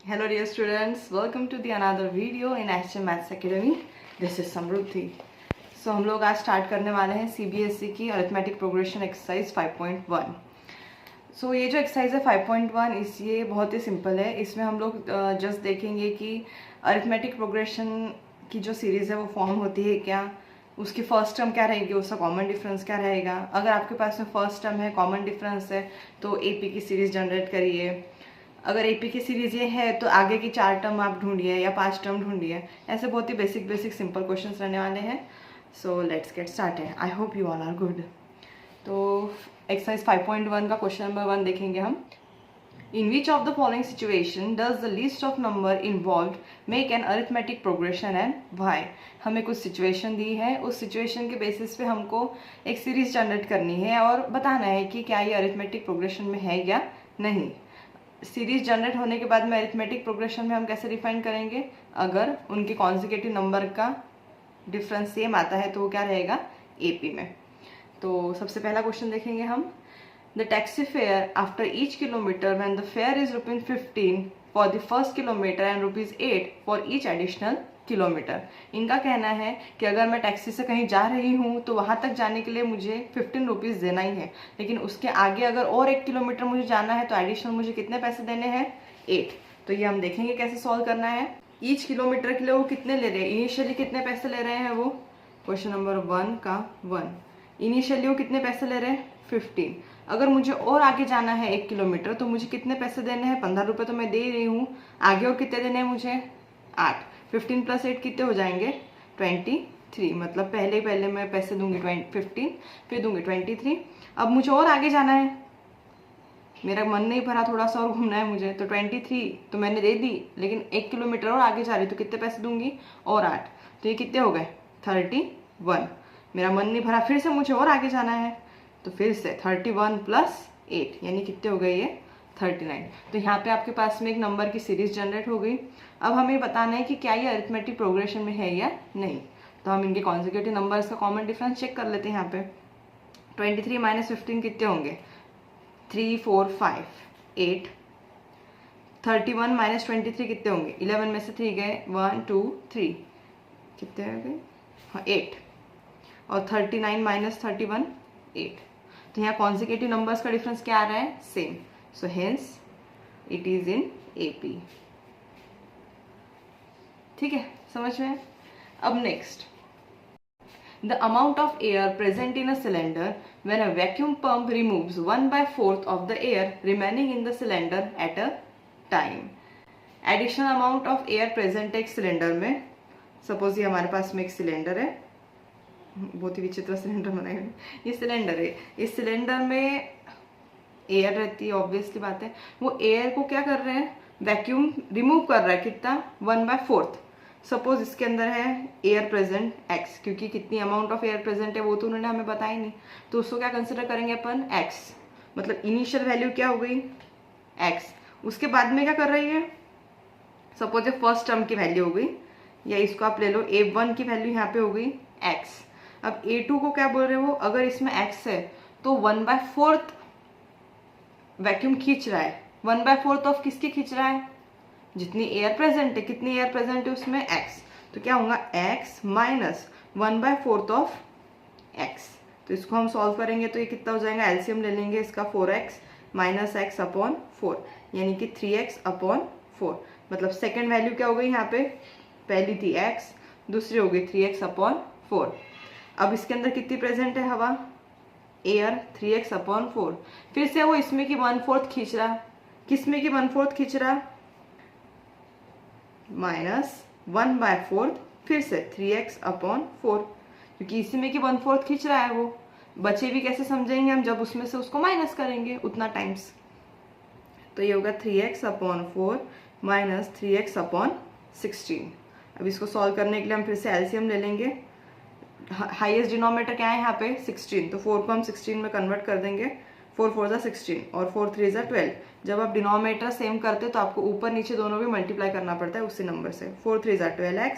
Hello dear students, welcome to the another video in HM Maths Academy. This is Samriddhi. So हम लोग आज start करने वाले हैं CBSE की अरिथमेटिक प्रोग्रेशन एक्सरसाइज 5.1. सो ये जो एक्सरसाइज है 5.1 ये बहुत ही सिंपल है. इसमें हम लोग जस्ट देखेंगे कि अरिथमेटिक प्रोग्रेशन की जो सीरीज़ है वो फॉर्म होती है क्या, उसकी फर्स्ट टर्म क्या रहेगी, उसका कॉमन डिफरेंस क्या रहेगा. अगर आपके पास में फर्स्ट टर्म है, कॉमन डिफरेंस है, तो AP की सीरीज़ जनरेट करिए. अगर AP की सीरीज़ ये है तो आगे की 4 टर्म आप ढूंढिए या 5 टर्म ढूंढिए. ऐसे बहुत ही बेसिक सिंपल क्वेश्चंस रहने वाले हैं. So let's get started. I hope you all are good. तो एक्सरसाइज 5.1 का क्वेश्चन नंबर 1 देखेंगे हम. In which of the following situation does the list of number involve make an arithmetic progression and why. हमें कुछ situation दी है, उस situation के basis पे हमको एक सीरीज जनरेट करनी है और बताना है कि क्या ये अरिथमेटिक प्रोग्रेशन में है या नहीं. सीरीज जनरेट होने के बाद में अरिथमेटिक प्रोग्रेशन में हम कैसे डिफाइन करेंगे, अगर उनके कॉन्जिक्यूटिव नंबर का डिफरेंस सेम आता है तो वो क्या रहेगा AP में. तो सबसे पहला क्वेश्चन देखेंगे हम. The taxi fare after each kilometre when the fair is ₹15 for the first kilometre and ₹8 for each additional kilometre. इनका कहना है कि अगर मैं टैक्सी से कहीं जा रही हूँ तो वहाँ तक जाने के लिए मुझे 15 रुपीज़ देना ही है, लेकिन उसके आगे अगर और 1 किलोमीटर मुझे जाना है तो एडिशनल मुझे कितने पैसे देने हैं, 8. तो ये हम देखेंगे कैसे सॉल्व करना है. ईच किलोमीटर के लिए वो कितने ले रहे हैं, इनिशियली कितने पैसे ले रहे हैं वो, क्वेश्चन नंबर 1 का 1. इनिशियली वो कितने पैसे ले रहे हैं, 15. अगर मुझे और आगे जाना है 1 किलोमीटर तो मुझे कितने पैसे देने हैं, 15 रुपये तो मैं दे ही रही हूँ. आगे और कितने देने हैं मुझे, 8. 15 + 8 कितने हो जाएंगे, 23. मतलब पहले मैं पैसे दूंगी 15, फिर दूंगी 23. अब मुझे और आगे जाना है, मेरा मन नहीं भरा, थोड़ा सा और घूमना है मुझे, तो 23 तो मैंने दे दी, लेकिन 1 किलोमीटर और आगे जा रही तो कितने पैसे दूंगी, और 8. तो ये कितने हो गए, 31. मेरा मन नहीं भरा, फिर से मुझे और आगे जाना है, तो फिर से 31 + 8 यानी कितने हो गए ये, 39. तो यहाँ पे आपके पास में एक नंबर की सीरीज जनरेट हो गई. अब हमें बताना है कि क्या ये अरिथमेटिक प्रोग्रेशन में है या नहीं. तो हम इनके कॉन्जिक्यूटिव नंबर्स का कॉमन डिफरेंस चेक कर लेते हैं. यहाँ पे 23 - 15 कितने होंगे, 3 4 5 8. 31 - 23 कितने होंगे, 11 में से 3 गए, 1 2 3 कितने हो गए, हाँ 8. और 39 - 31 8. तो यहाँ कॉन्जिक्यूटिव नंबर्स का डिफरेंस क्या आ रहा है, same. So hence it is in AP. ठीक है, समझ में. अब next, the amount of air present in a cylinder when a vacuum pump removes 1/4 of the air remaining in the cylinder at a time. Additional amount of air present है एक cylinder में. Suppose ये हमारे पास में एक cylinder है, बहुत ही विचित्र सिलेंडर बनाए हुए. ये सिलेंडर है, इस सिलेंडर में एयर रहती है, ऑब्वियसली बात है. वो एयर को क्या कर रहे हैं, वैक्यूम रिमूव कर रहा है, कितना, 1/4. सपोज इसके अंदर है एयर प्रेजेंट x, क्योंकि कितनी अमाउंट ऑफ एयर प्रेजेंट है वो तो उन्होंने हमें बताया नहीं, तो उसको क्या कंसिडर करेंगे अपन, x. मतलब इनिशियल वैल्यू क्या हो गई, x. उसके बाद में क्या कर रही है, सपोज ये फर्स्ट टर्म की वैल्यू हो गई, या इसको आप ले लो A1 की वैल्यू यहाँ पे हो गई x. अब A2 को क्या बोल रहे हो, अगर इसमें x है तो 1/4 वैक्यूम खींच रहा है. 1/4 ऑफ किसकी खींच रहा है, जितनी एयर प्रेजेंट है, कितनी एयर प्रेजेंट है उसमें, x. तो क्या होगा, x - 1/4 ऑफ x. तो इसको हम सॉल्व करेंगे तो ये कितना हो जाएगा, एलसीएम ले लेंगे इसका, 4x - x/4 यानी कि 3x/4. मतलब सेकेंड वैल्यू क्या हो गई यहाँ पे, पहली थी x, दूसरी हो गई 3x/4. अब इसके अंदर कितनी प्रेजेंट है हवा, एयर, 3x/4. फिर से वो इसमें की 1/4 खींच रहा, किसमें की 1/4 खींच रहा, -1/4, फिर से 3x/4, क्योंकि इसी में की 1/4 खींच रहा है वो. बचे भी कैसे समझेंगे हम, जब उसमें से उसको माइनस करेंगे उतना टाइम्स. तो ये होगा 3x/4 - 3x/16. अब इसको सॉल्व करने के लिए हम फिर से एलसीएम ले लेंगे. हाईएस्ट डिनोमिनेटर क्या है यहाँ पे, 16. तो 4 को हम 16 में कन्वर्ट कर देंगे. 4 4 = 16 और 4 3 = 12. जब आप डिनोमिनेटर सेम करते हो तो आपको ऊपर नीचे दोनों भी मल्टीप्लाई करना पड़ता है उसी नंबर से. 4 3 = 12x,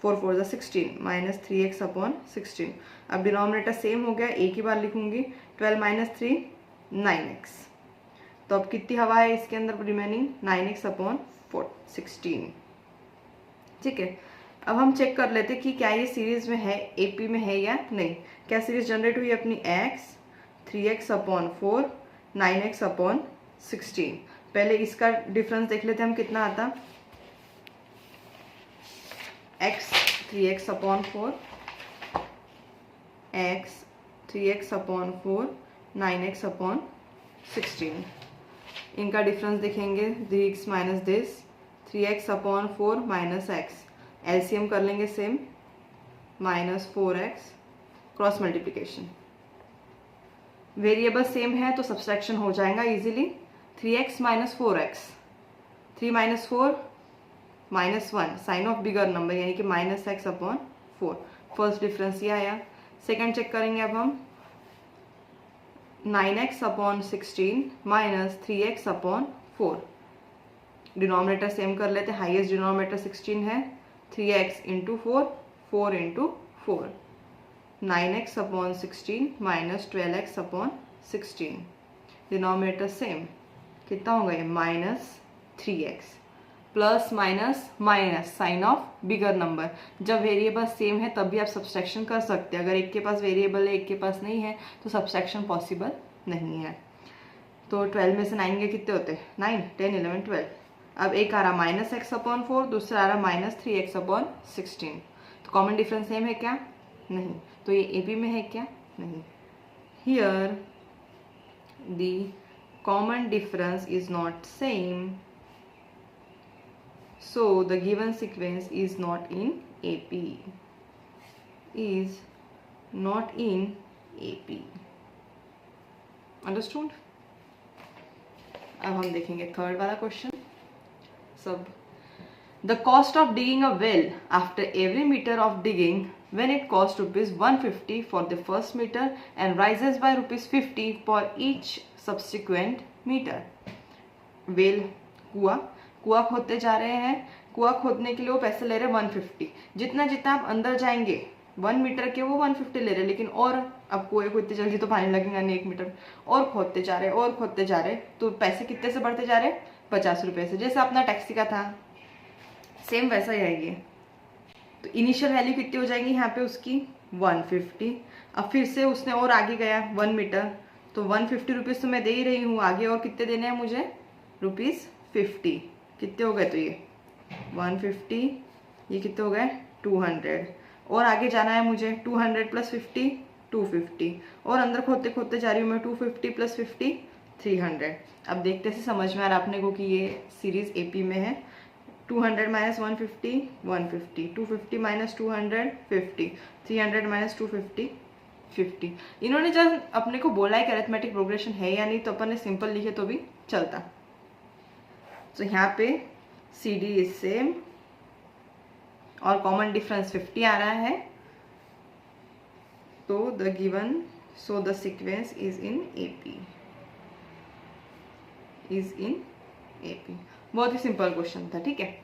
4 4 = 16 - 3x/16. अब डिनोमिनेटर सेम हो गया, एक ही बार लिखूंगी, 12 - 3 9x. तो अब कितनी हवा है इसके अंदर रिमेनिंग, 9x/4. 16। ठीक है, अब हम चेक कर लेते कि क्या ये सीरीज में है, एपी में है या नहीं। क्या सीरीज जनरेट हुई अपनी x 3x/4 9x/16। पहले इसका डिफरेंस देख लेते हैं हम कितना आता। x 3x/4 x 3x/4 9x/16। इनका डिफरेंस देखेंगे, this minus this 3x/4 minus x, LCM कर लेंगे same, minus 4x, cross multiplication. Variable same है तो सब्सट्रैक्शन हो जाएगा easily. 3x minus 4x, 3 minus 4 minus 1, sign of bigger number यानी कि माइनस x/4। फर्स्ट डिफरेंस ये आया। सेकंड चेक करेंगे अब हम, 9x/16 minus 3x/4। Denominator same कर लेते हैं, हाईएस्ट डिनोमिनेटर 16 है, 3x into 4, 4 into 4, 9x/16 minus 12x/16। Denominator same, कितना होगा ये, minus 3x, plus minus minus, sign of bigger number. जब वेरिएबल सेम है तब भी आप सब्सट्रैक्शन कर सकते हैं। अगर एक के पास वेरिएबल है एक के पास नहीं है तो सब्सट्रैक्शन पॉसिबल नहीं है। तो 12 में से 9 के कितने होते हैं, 9, 10, 11, 12। अब एक आ रहा माइनस x/4, दूसरा आ रहा माइनस 3x/16। तो कॉमन डिफरेंस सेम है क्या, नहीं। तो ये एपी में है क्या, नहीं। Here the common difference is not same, so the given sequence is not in AP, is not in AP, understood। अब हम देखेंगे थर्ड वाला क्वेश्चन। सब the cost of digging a well after every meter of digging when it costs ₹150 for the first meter and rises by ₹50 for each subsequent meter। Well, कुआं खोदते जा रहे हैं। कुआं खोदने के लिए वो पैसे ले रहे हैं 150। जितना जितना आप अंदर जाएंगे 1 मीटर के वो 150 ले रहे हैं, लेकिन और अब कुएं को इतनी जल्दी तो पानी लगेगा नहीं 1 मीटर, और खोदते जा रहे और खोदते जा रहे, तो पैसे कितने से बढ़ते जा रहे, 50 रुपये से। जैसे अपना टैक्सी का था सेम वैसा ही आएगी। तो इनिशियल वैल्यू कितनी हो जाएगी यहाँ पे उसकी, 150। अब फिर से उसने और आगे गया 1 मीटर, तो 150 रुपीज़ तो मैं दे ही रही हूँ, आगे और कितने देने हैं मुझे, ₹50। कितने हो गए, तो ये 150, ये कितने हो गए, 200। और आगे जाना है मुझे, 200 प्लस 50 250, और अंदर खोदते खोदते जा रही हूँ मैं, 250 प्लस 50 300। अब देखते से समझ में आ रहा अपने को कि ये सीरीज एपी में है। 200 माइनस 150 150, 250 माइनस 200 50, 300 माइनस 250 50। इन्होंने जब अपने को बोला है कि अरिथमेटिक प्रोग्रेशन है या नहीं, तो अपन ने सिंपल लिखे तो भी चलता। तो यहाँ पे सी डी इज सेम और कॉमन डिफरेंस 50 आ रहा है। तो the given, so the sequence is in AP, is in AP. बहुत ही सिंपल क्वेश्चन था, ठीक है।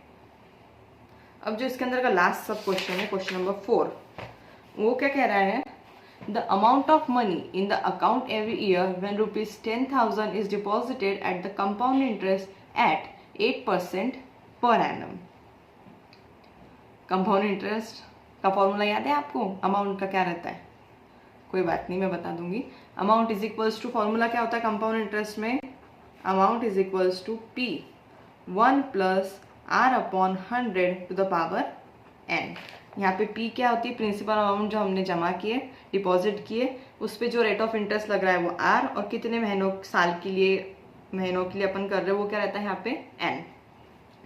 अब जो इसके अंदर का लास्ट सब क्वेश्चन है, क्वेश्चन नंबर 4, वो क्या कह रहा है, the amount of money in the account every year when ₹10,000 is deposited at the compound interest at 8% per annum. Compound interest का फॉर्मूला याद है आपको, अमाउंट का क्या रहता है, कोई बात नहीं मैं बता दूंगी। Amount is equals to, formula क्या होता है कंपाउंड इंटरेस्ट में, amount is equals to P1 plus R/100 to the power n। यहाँ पे P क्या होती है, प्रिंसिपल अमाउंट जो हमने जमा किए, डिपॉजिट किए, उस पर जो रेट ऑफ इंटरेस्ट लग रहा है वो R, और कितने महीनों साल के लिए, महीनों के लिए अपन कर रहे हैं वो क्या रहता है यहाँ पे n।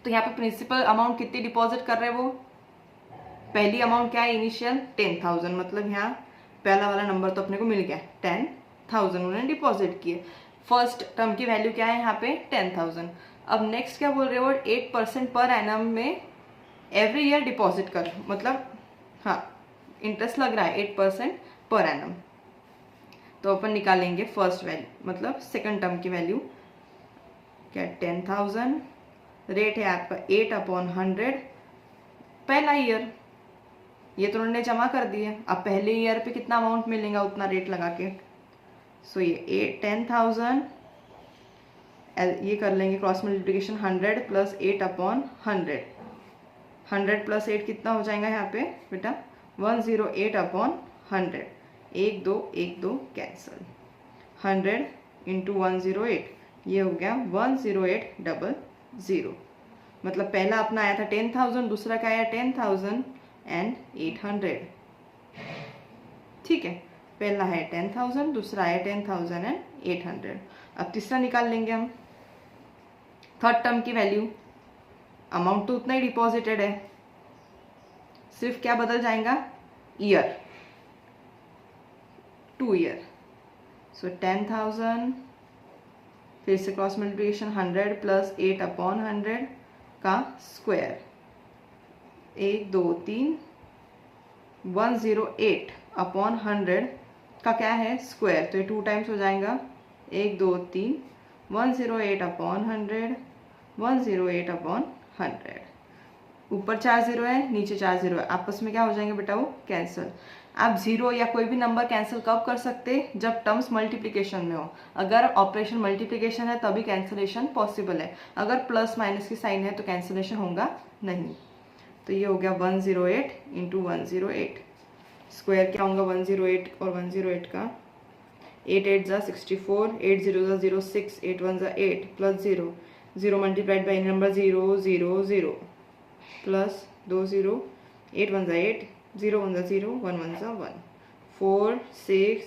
तो यहाँ पे प्रिंसिपल अमाउंट कितनी डिपॉजिट कर रहे हैं वो, पहली अमाउंट क्या है इनिशियल 10,000, मतलब यहाँ पहला वाला नंबर तो अपने को मिल गया 10,000 उन्होंने डिपॉजिट किए। फर्स्ट टर्म की वैल्यू क्या है यहाँ पे 10,000। अब नेक्स्ट क्या बोल रहे हो, 8% पर एनम में एवरी ईयर डिपॉजिट कर, मतलब हाँ इंटरेस्ट लग रहा है 8% पर एनम। तो अपन निकालेंगे फर्स्ट वैल्यू, मतलब सेकंड टर्म की वैल्यू क्या, 10,000, रेट है आपका 8/100, पहला ईयर, ये तो उन्होंने जमा कर दिए। अब पहले ईयर पे कितना अमाउंट मिलेगा उतना रेट लगा के, सो ये 10,000 ये कर लेंगे क्रॉस मल्टीप्लिकेशन 100 + 8 अपॉन 100। 100 + 8 कितना हो जाएगा यहाँ पे बेटा 108 अपॉन 100। 1 2 1 2 कैंसल। 100 × 108 ये हो गया 10800। मतलब पहला अपना आया था 10,000, दूसरा का आया 10,800। ठीक है, पहला है 10,000, दूसरा है 10,800। अब तीसरा निकाल लेंगे हम। थर्ड टर्म की वैल्यू, अमाउंट तो उतना ही डिपॉजिटेड है, सिर्फ क्या बदल जाएगा ईयर, 2 ईयर। सो 10,000 फिर से क्रॉस मल्टीप्लिकेशन 100 + 8 अपॉन 100 का स्क्वायर। 1 2 3 108 अपॉन 100 का क्या है स्क्वायर, तो ये 2 टाइम्स हो जाएगा। 1 2 3 108 अपॉन 100 108 अपॉन 100। ऊपर 4 0 है, नीचे 4 0 है, आपस में क्या हो जाएंगे बेटा वो कैंसिल। आप जीरो या कोई भी नंबर कैंसिल कब कर सकते, जब टर्म्स मल्टीप्लिकेशन में हो। अगर ऑपरेशन मल्टीप्लिकेशन है तभी कैंसिलेशन पॉसिबल है, अगर प्लस माइनस की साइन है तो कैंसिलेशन होगा नहीं। तो ये हो गया 108 × 108। स्क्वायर क्या होगा 108 और 108 का, 8 8 = 64, 8 0 = 06, 8 1 = 8 + 0 0 multiplied by number 0 0 0 plus 2 0, 8 1 = 8, 0 1 = 0, 1 1 = 1, 4 6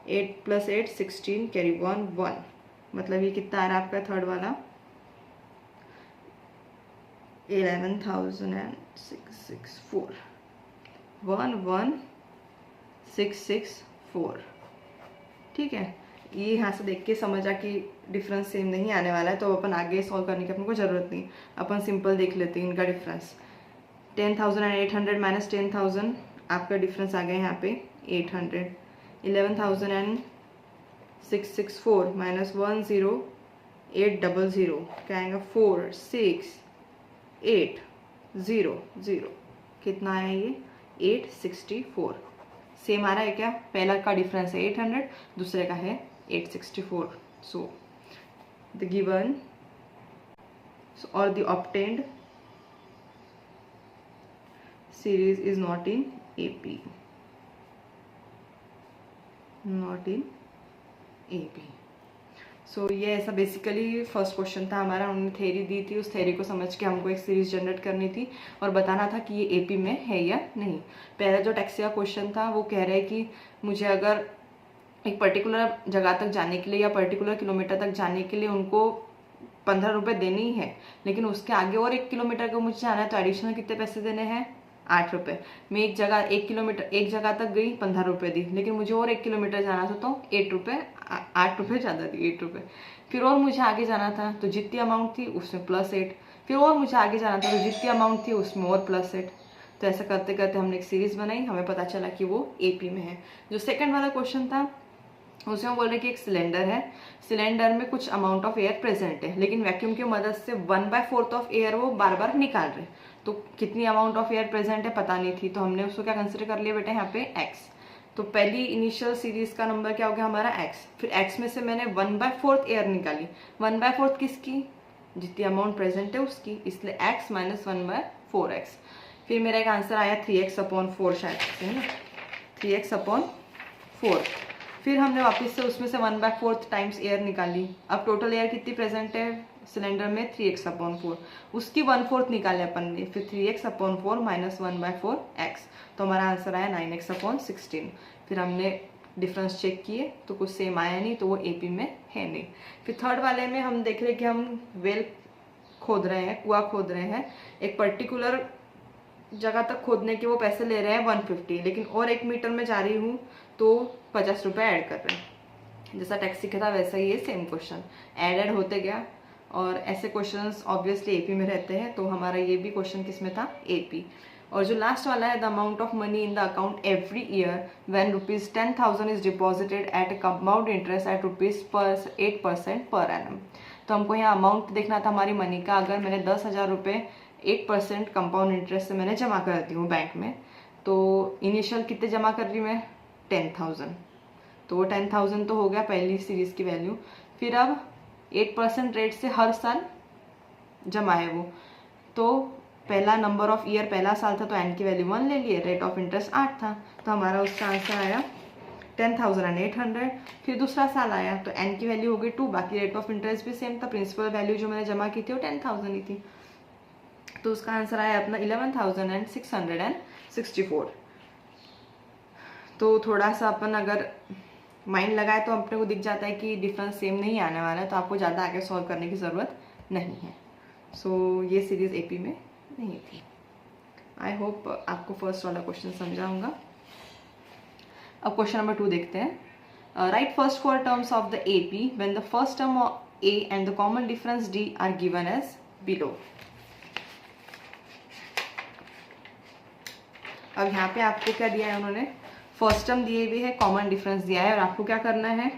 8 + 8 16 carry 1 1। मतलब ये कितना आ रहा है आपका थर्ड वाला 11,664, 11,664। ठीक है, ये यहाँ से देख के समझा कि डिफरेंस सेम नहीं आने वाला है, तो अपन आगे सॉल्व करने की अपने को ज़रूरत नहीं, अपन सिंपल देख लेते हैं इनका डिफरेंस। 10,800 माइनस 10,000 आपका डिफरेंस आ गया यहाँ पे 800। 11,664 माइनस 10800 क्या आएगा 4 6 8 0 0, कितना आया ये 864। सेम आ रहा है क्या, पहला का डिफरेंस है 800, दूसरे का है 864। सो द गिवन और the obtained series is not in AP, not in AP। सो ये ऐसा बेसिकली फर्स्ट क्वेश्चन था हमारा, उन्होंने थ्योरी दी थी, उस थ्योरी को समझ के हमको एक सीरीज जनरेट करनी थी और बताना था कि ये AP में है या नहीं। पहला जो टैक्सी का क्वेश्चन था वो कह रहा है कि मुझे अगर एक पर्टिकुलर जगह तक जाने के लिए या पर्टिकुलर किलोमीटर तक जाने के लिए उनको 15 रुपये देने ही है, लेकिन उसके आगे और 1 किलोमीटर को मुझे जाना है तो एडिशनल कितने पैसे देने हैं 8 रुपये। मैं एक जगह 1 किलोमीटर एक जगह तक गई 15 रुपये दी, लेकिन मुझे और 1 किलोमीटर जाना था तो 8 रुपये ज़्यादा दी 8 रुपये। फिर और मुझे आगे जाना था तो जितनी अमाउंट थी उसमें +8, फिर और मुझे आगे जाना था तो जितनी अमाउंट थी उसमें और +8। तो ऐसा करते करते हमने एक सीरीज़ बनाई, हमें पता चला कि वो AP में है। जो सेकंड वाला क्वेश्चन था उसमें बोल रहे कि एक सिलेंडर है, सिलेंडर में कुछ अमाउंट ऑफ एयर प्रेजेंट है, लेकिन वैक्यूम की मदद से 1/4 ऑफ एयर वो बार बार निकाल रहे, तो कितनी अमाउंट ऑफ एयर प्रेजेंट है पता नहीं थी, तो हमने उसको क्या कंसिडर कर लिया बेटा यहाँ पे x। तो पहली इनिशियल सीरीज का नंबर क्या हो गया हमारा x, फिर x में से मैंने 1/4 एयर निकाली, 1/4 किसकी, जितनी अमाउंट प्रेजेंट है उसकी, इसलिए x - 1/4x। फिर मेरा एक आंसर आया 3x/4 शायद से, है ना, 3x/4। फिर हमने वापस से उसमें से 1/4 टाइम्स एयर निकाली। अब टोटल एयर कितनी प्रेजेंट है सिलेंडर में 3x/4, उसकी 1/4 निकाले अपन ने, फिर 3x/4 माइनस 1/4x, तो हमारा आंसर आया 9x/16। फिर हमने डिफरेंस चेक किए तो कुछ सेम आया नहीं, तो वो AP में है नहीं। फिर थर्ड वाले में हम देख रहे हैं कि हम वेल खोद रहे हैं, कुआं खोद रहे हैं, एक पर्टिकुलर जगह तक खोदने के वो पैसे ले रहे हैं 150, लेकिन और 1 मीटर में जा रही हूँ तो 50 रुपये ऐड कर रहे हैं। जैसा टैक्सी का था वैसा ही है, सेम क्वेश्चन ऐड होते गया, और ऐसे क्वेश्चंस ऑब्वियसली AP में रहते हैं, तो हमारा ये भी क्वेश्चन किस में था AP। और जो लास्ट वाला है, the amount of money in the account every year when ₹10,000 is deposited at compound interest at ₹8% per annum. तो हमको यहाँ अमाउंट देखना था हमारी मनी का। अगर मैंने 10,000 रुपये 8% कंपाउंड इंटरेस्ट से मैंने जमा कर दी हूँ बैंक में, तो इनिशियल कितने जमा कर रही मैं 10,000, तो वो 10,000 तो हो गया पहली सीरीज़ की वैल्यू। फिर अब 8% रेट से हर साल जमा है वो। तो पहला नंबर ऑफ ईयर पहला साल था तो n की वैल्यू 1 ले लिए, रेट ऑफ इंटरेस्ट 8 था, तो हमारा उसका आंसर आया 10,800। फिर दूसरा साल आया तो n की वैल्यू हो गई 2, बाकी रेट ऑफ इंटरेस्ट भी सेम था, प्रिंसिपल वैल्यू जो मैंने जमा की थी वो 10,000 ही थी, तो उसका आंसर आया अपना 11,664। तो थोड़ा सा अपन अगर माइंड लगाए तो अपने को दिख जाता है कि डिफरेंस सेम नहीं आने वाला है, तो आपको ज़्यादा आगे सॉल्व करने की ज़रूरत नहीं है। सो ये सीरीज़ एपी में नहीं थी। आई होप आपको फर्स्ट वाला क्वेश्चन समझा होगा। अब क्वेश्चन नंबर 2 देखते हैं। Right first 4 terms of the AP when the first term a and the common difference d are given as below. अब यहाँ पे आपको क्या दिया है उन्होंने, फर्स्ट टर्म दिए हुए है, कॉमन डिफरेंस दिया है, और आपको क्या करना है,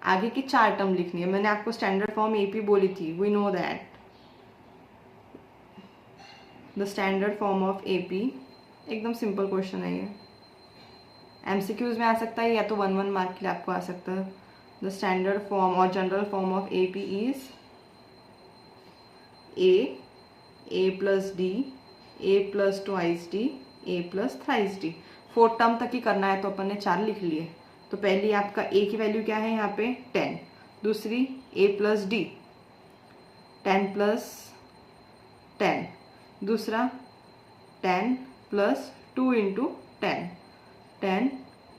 आगे की 4 टर्म लिखनी है। मैंने आपको स्टैंडर्ड फॉर्म एपी बोली थी, we know that the standard form of AP, एकदम सिंपल क्वेश्चन है ये, एमसीक्यूज में आ सकता है या तो 1-1 मार्क के लिए आपको आ सकता है। द स्टैंडर्ड फॉर्म और general form of AP is a plus d, a plus twice D, a plus thrice D. 4 term तक ही करना है तो अपन ने 4 लिख लिए। तो पहली आपका ए की वैल्यू क्या है यहाँ पे 10, दूसरी ए प्लस डी 10 प्लस 10, दूसरा 10 plus 2 into 10, 10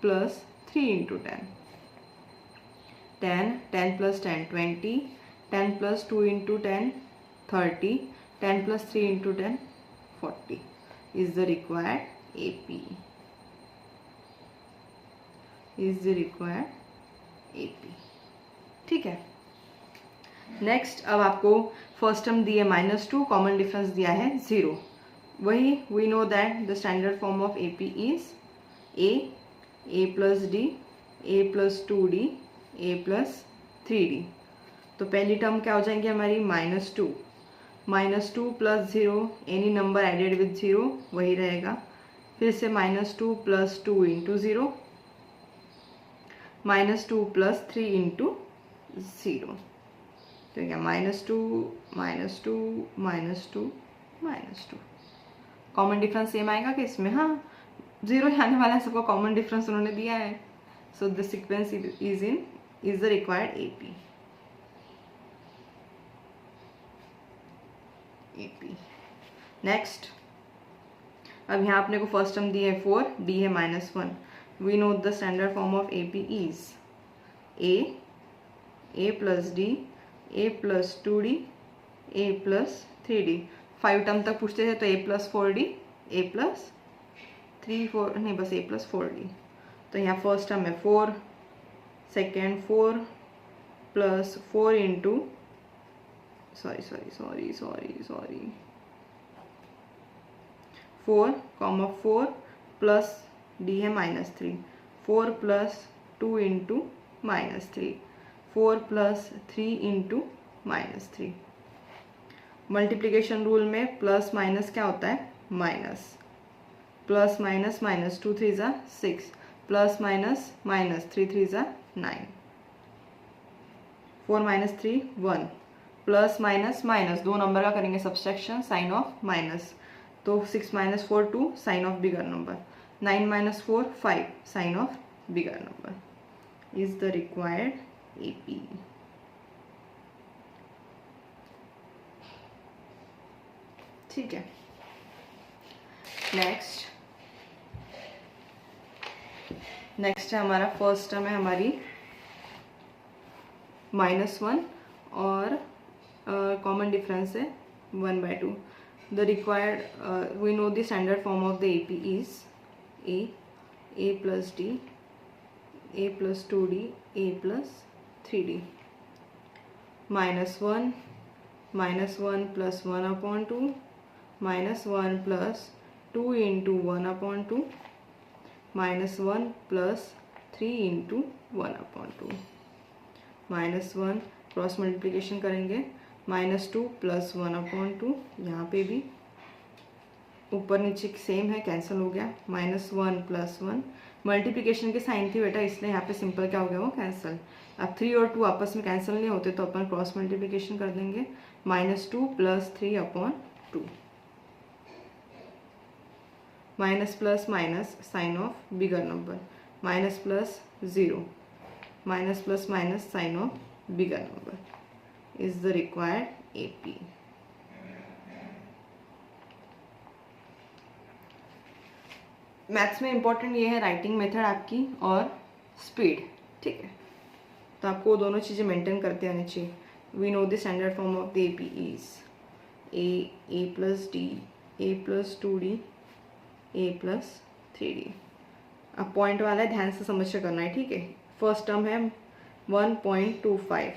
plus 3 into 10, 10 plus 10 20, 10 plus 2 into 10 30, 10 plus 3 into 10 40 is the required AP, is the required AP। ठीक है, नेक्स्ट अब आपको फर्स्ट टर्म दिए -2, कॉमन डिफरेंस दिया है 0। वही we know that the standard form of AP is a plus d, a plus 2d, a plus 3d। तो पहली टर्म क्या हो जाएंगी हमारी -2, -2 plus 0, any number added with 0 वही रहेगा। फिर से -2 प्लस 2 इंटू 0, -2 प्लस 3 इंटू 0, तो क्या -2 -2 -2 -2। कॉमन डिफरेंस सेम आएगा कि इसमें, हाँ 0 ही आने वाला है, सबको कॉमन डिफरेंस उन्होंने दिया है। So the sequence is the required AP. Next, अब यहाँ अपने को फर्स्ट टर्म दी है 4, डी है -1। We know the standard form of AP is a plus d, a plus 2d, a plus 3d। 5 term तक पूछते थे तो ए प्लस 4d, ए प्लस 3 4 नहीं बस ए प्लस 4d। तो यहाँ फर्स्ट टर्म है 4, second 4 plus 4 into sorry 4 plus D है -3, 4 plus 2 into -3, 4 plus 3 into -3। Multiplication rule में प्लस माइनस क्या होता है, माइनस, प्लस माइनस माइनस 2 3 ज़ा 6, प्लस माइनस माइनस 3 3 ज़ा 9, 4 - 3 1, प्लस माइनस माइनस 2 नंबर का करेंगे सब्सट्रैक्शन, साइन ऑफ माइनस, तो 6 - 4 2, sign of bigger number, 9 - 4 5, sign of bigger number is the required AP. ठीक है, नेक्स्ट है हमारा फर्स्ट टर्म है हमारी -1 और कॉमन डिफरेंस है 1/2। The required we know the standard form of the AP is a plus d, a plus 2d, a plus 3d। -1 plus 1/2, -1 plus 2 into 1/2, -1 plus 3 into 1/2, -1 cross multiplication करेंगे, -2 plus 1/2, यहाँ पे भी ऊपर नीचे सेम है, cancel हो गया, -1 प्लस 1, मल्टीप्लिकेशन की साइन थी बेटा, इसलिए यहाँ पे सिंपल क्या हो गया वो कैंसिल। अब 3 और 2 आपस में कैंसिल नहीं होते तो अपन क्रॉस मल्टीप्लिकेशन कर देंगे, -2 + 3/2 minus plus minus sign of bigger number, minus plus 0 minus plus minus sign of bigger number is the required AP। Maths में इंपॉर्टेंट ये है राइटिंग मेथड आपकी और स्पीड, ठीक है। तो आपको दोनों चीज़ें मेंटेन करते आनी चाहिए। We know the standard form of the AP is A + D A + 2D A + 3D। अब पॉइंट वाला है, ध्यान से समझ के करना है, ठीक है। फर्स्ट टर्म है 1.25,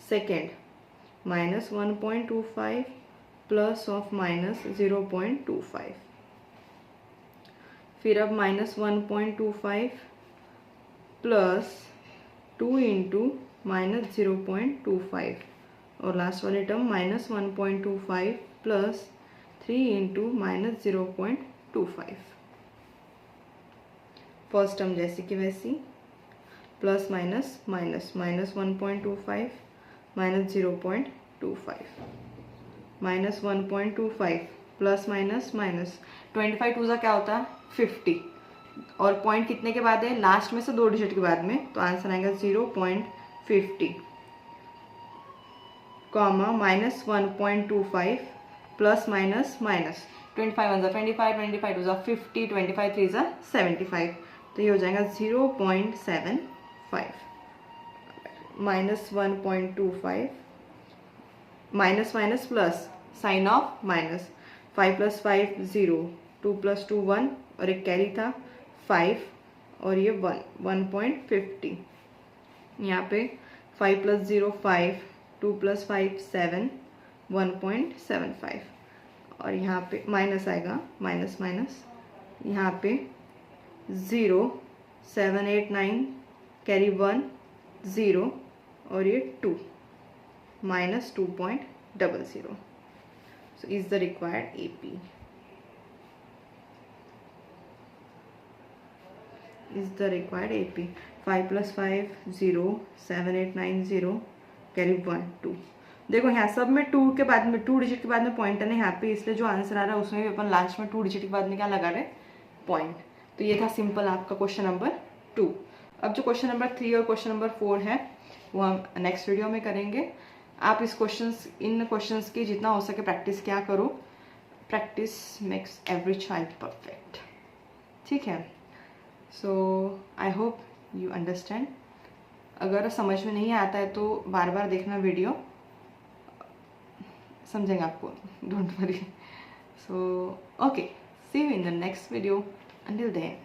सेकेंड -1.25 प्लस ऑफ -0.25, फिर अब -1.25 प्लस 2 × -0.25 और लास्ट वाली टर्म -1.25 प्लस 3 × -0.25। फर्स्ट टर्म जैसी कि वैसी, plus minus minus, -1.25 -0.25 -1.25 plus minus minus, 25 टू ज़ा क्या होता है 50, और पॉइंट कितने के बाद है, लास्ट में से 2 डिजिट के बाद में, तो आंसर आएगा 0.50 कॉमा -1.25 प्लस माइनस माइनस, 25 1 ज़ा 25 25 टू ज़ा 50 25 3 ज़ा 75, तो ये हो जाएगा 0.75 -1.25 minus minus plus sign of minus, 5 + 5 0, 2 + 2 1 और एक कैरी था 5 और ये 1.50, यहाँ पे 5 + 0 5, 2 + 5 7, 1.75 और यहाँ पे माइनस आएगा, माइनस माइनस, यहाँ पे 0 7 8 9 कैरी 1 0 और ये 2 -2.00, so is the required AP, is the required AP। 5 + 5 0, 7 8 9 0 carry 1 2। देखो यहाँ सब में 2 के बाद में 2 डिजिट के बाद में पॉइंट है ना यहाँ पे, इसलिए जो आंसर आ रहा है उसमें भी अपन लास्ट में 2 डिजिट के बाद में क्या लगा रहे पॉइंट। तो ये था सिंपल आपका क्वेश्चन नंबर 2। अब जो क्वेश्चन नंबर 3 और क्वेश्चन नंबर 4 है वो हम नेक्स्ट वीडियो में करेंगे। आप इन क्वेश्चंस की जितना हो सके प्रैक्टिस क्या करो, practice makes every child perfect, ठीक है। सो आई होप यू अंडरस्टैंड। अगर समझ में नहीं आता है तो बार बार देखना वीडियो, समझेंगे आपको, don't worry. So okay, see you in the next video, until then.